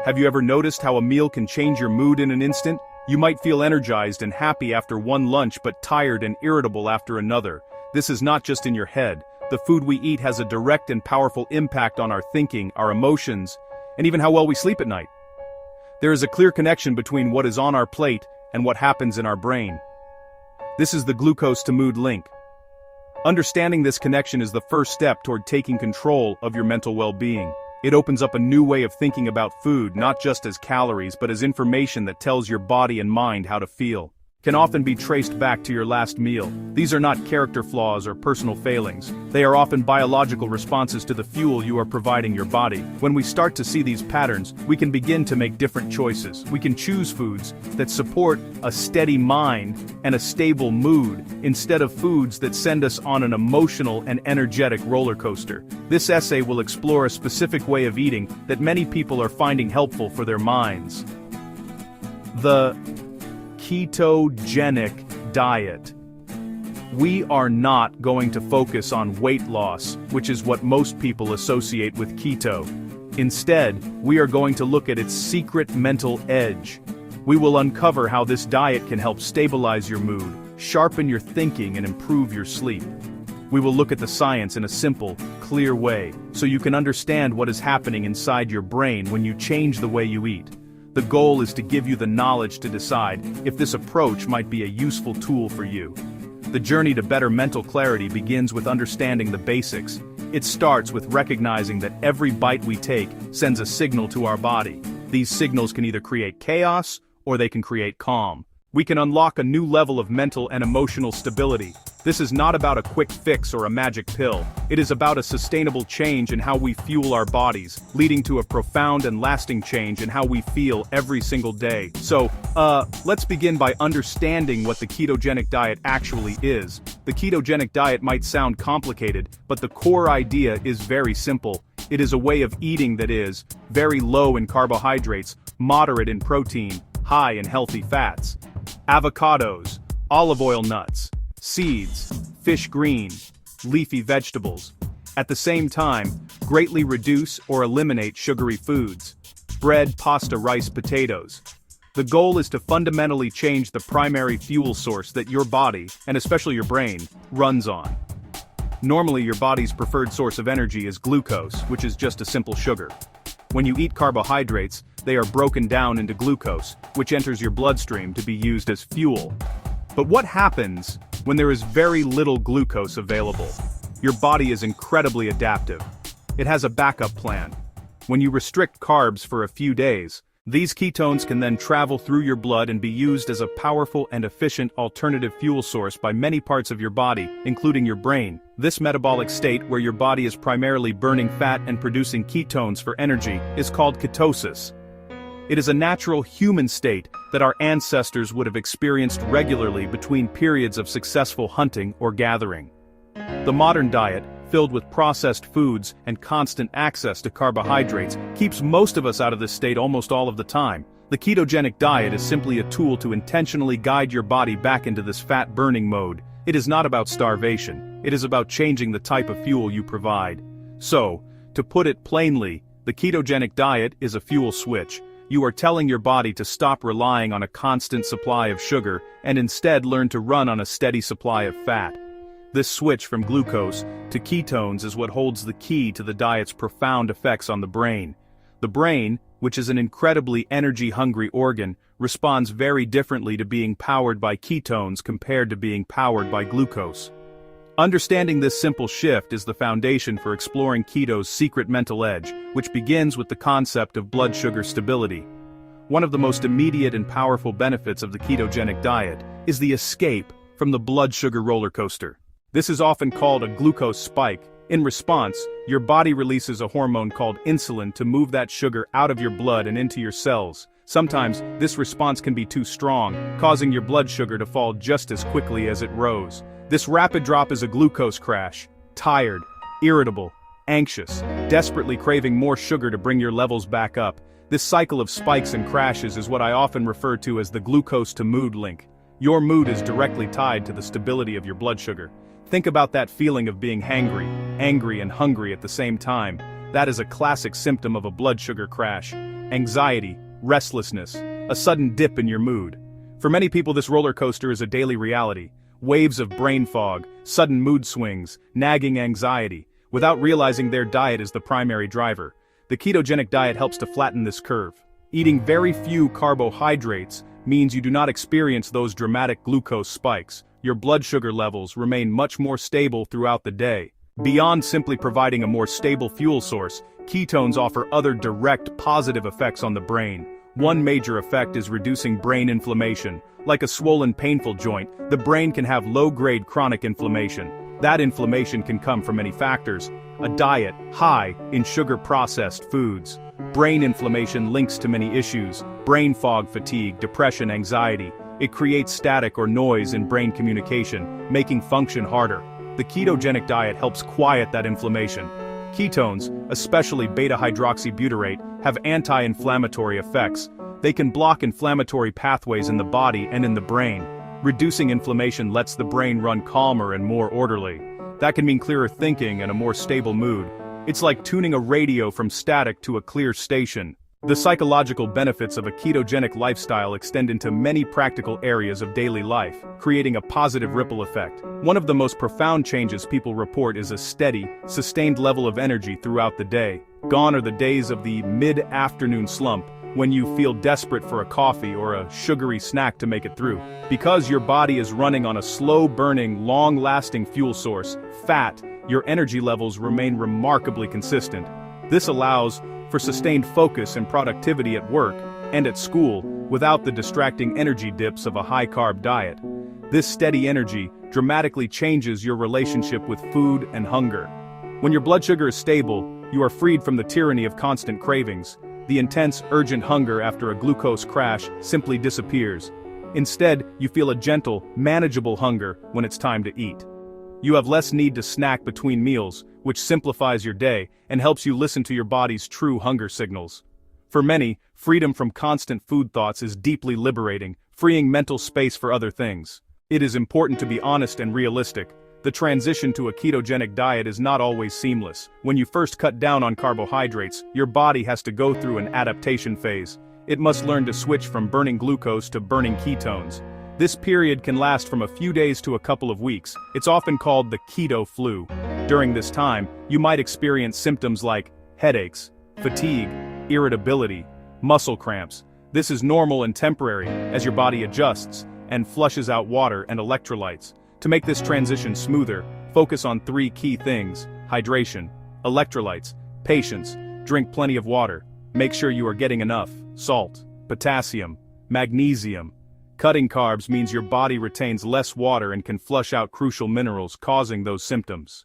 Have you ever noticed how a meal can change your mood in an instant? You might feel energized and happy after one lunch but tired and irritable after another. This is not just in your head. The food we eat has a direct and powerful impact on our thinking, our emotions, and even how well we sleep at night. There is a clear connection between what is on our plate and what happens in our brain. This is the glucose to mood link. Understanding this connection is the first step toward taking control of your mental well-being. It opens up a new way of thinking about food, not just as calories but as information that tells your body and mind how to feel. Can often be traced back to your last meal. These are not character flaws or personal failings. They are often biological responses to the fuel you are providing your body. When we start to see these patterns, we can begin to make different choices. We can choose foods that support a steady mind and a stable mood, instead of foods that send us on an emotional and energetic roller coaster. This essay will explore a specific way of eating that many people are finding helpful for their minds. The ketogenic diet. We are not going to focus on weight loss, which is what most people associate with keto. Instead, we are going to look at its secret mental edge. We will uncover how this diet can help stabilize your mood, sharpen your thinking, and improve your sleep. We will look at the science in a simple, clear way, so you can understand what is happening inside your brain when you change the way you eat. The goal is to give you the knowledge to decide if this approach might be a useful tool for you. The journey to better mental clarity begins with understanding the basics. It starts with recognizing that every bite we take sends a signal to our body. These signals can either create chaos or they can create calm. We can unlock a new level of mental and emotional stability. This is not about a quick fix or a magic pill. It is about a sustainable change in how we fuel our bodies, leading to a profound and lasting change in how we feel every single day. So, let's begin by understanding what the ketogenic diet actually is. The ketogenic diet might sound complicated, but the core idea is very simple. It is a way of eating that is very low in carbohydrates, moderate in protein, high in healthy fats. Avocados, olive oil nuts, seeds, fish green, leafy vegetables. At the same time, greatly reduce or eliminate sugary foods. Bread, pasta, rice, potatoes. The goal is to fundamentally change the primary fuel source that your body, and especially your brain, runs on. Normally your body's preferred source of energy is glucose, which is just a simple sugar. When you eat carbohydrates, they are broken down into glucose, which enters your bloodstream to be used as fuel. But what happens when there is very little glucose available? Your body is incredibly adaptive. It has a backup plan. When you restrict carbs for a few days, these ketones can then travel through your blood and be used as a powerful and efficient alternative fuel source by many parts of your body, including your brain. This metabolic state, where your body is primarily burning fat and producing ketones for energy, is called ketosis. It is a natural human state that our ancestors would have experienced regularly between periods of successful hunting or gathering. The modern diet, filled with processed foods and constant access to carbohydrates, keeps most of us out of this state almost all of the time. The ketogenic diet is simply a tool to intentionally guide your body back into this fat-burning mode. It is not about starvation. It is about changing the type of fuel you provide. So, to put it plainly, the ketogenic diet is a fuel switch. You are telling your body to stop relying on a constant supply of sugar and instead learn to run on a steady supply of fat. This switch from glucose to ketones is what holds the key to the diet's profound effects on the brain. The brain, which is an incredibly energy-hungry organ, responds very differently to being powered by ketones compared to being powered by glucose. Understanding this simple shift is the foundation for exploring keto's secret mental edge, which begins with the concept of blood sugar stability. One of the most immediate and powerful benefits of the ketogenic diet is the escape from the blood sugar roller coaster. This is often called a glucose spike. In response, your body releases a hormone called insulin to move that sugar out of your blood and into your cells. Sometimes, this response can be too strong, causing your blood sugar to fall just as quickly as it rose. This rapid drop is a glucose crash. Tired, irritable, anxious, desperately craving more sugar to bring your levels back up. This cycle of spikes and crashes is what I often refer to as the glucose to mood link. Your mood is directly tied to the stability of your blood sugar. Think about that feeling of being hangry, angry, and hungry at the same time. That is a classic symptom of a blood sugar crash. anxiety, restlessness, a sudden dip in your mood. For many people, this roller coaster is a daily reality. Waves of brain fog, sudden mood swings, nagging anxiety, without realizing their diet is the primary driver. The ketogenic diet helps to flatten this curve. Eating very few carbohydrates means you do not experience those dramatic glucose spikes. Your blood sugar levels remain much more stable throughout the day. Beyond simply providing a more stable fuel source, ketones offer other direct positive effects on the brain. One major effect is reducing brain inflammation. Like a swollen, painful joint, the brain can have low-grade chronic inflammation. That inflammation can come from many factors. A diet high in sugar-processed foods. Brain inflammation links to many issues: brain fog, fatigue, depression, anxiety. It creates static or noise in brain communication, making function harder. The ketogenic diet helps quiet that inflammation. Ketones, especially beta-hydroxybutyrate, have anti-inflammatory effects. They can block inflammatory pathways in the body and in the brain. Reducing inflammation lets the brain run calmer and more orderly. That can mean clearer thinking and a more stable mood. It's like tuning a radio from static to a clear station. The psychological benefits of a ketogenic lifestyle extend into many practical areas of daily life, creating a positive ripple effect. One of the most profound changes people report is a steady, sustained level of energy throughout the day. Gone are the days of the mid-afternoon slump, when you feel desperate for a coffee or a sugary snack to make it through. Because your body is running on a slow-burning, long-lasting fuel source, fat, your energy levels remain remarkably consistent. This allows for sustained focus and productivity at work and at school without the distracting energy dips of a high-carb diet. This steady energy dramatically changes your relationship with food and hunger. When your blood sugar is stable, you are freed from the tyranny of constant cravings. The intense, urgent hunger after a glucose crash simply disappears. Instead, you feel a gentle, manageable hunger when it's time to eat. You have less need to snack between meals, which simplifies your day and helps you listen to your body's true hunger signals. For many, freedom from constant food thoughts is deeply liberating, freeing mental space for other things. It is important to be honest and realistic. The transition to a ketogenic diet is not always seamless. When you first cut down on carbohydrates, your body has to go through an adaptation phase. It must learn to switch from burning glucose to burning ketones. This period can last from a few days to a couple of weeks. It's often called the keto flu. During this time, you might experience symptoms like headaches, fatigue, irritability, muscle cramps. This is normal and temporary as your body adjusts and flushes out water and electrolytes. To make this transition smoother, focus on 3 key things: hydration, electrolytes, patience. Drink plenty of water. Make sure you are getting enough salt, potassium, magnesium. Cutting carbs means your body retains less water and can flush out crucial minerals, causing those symptoms.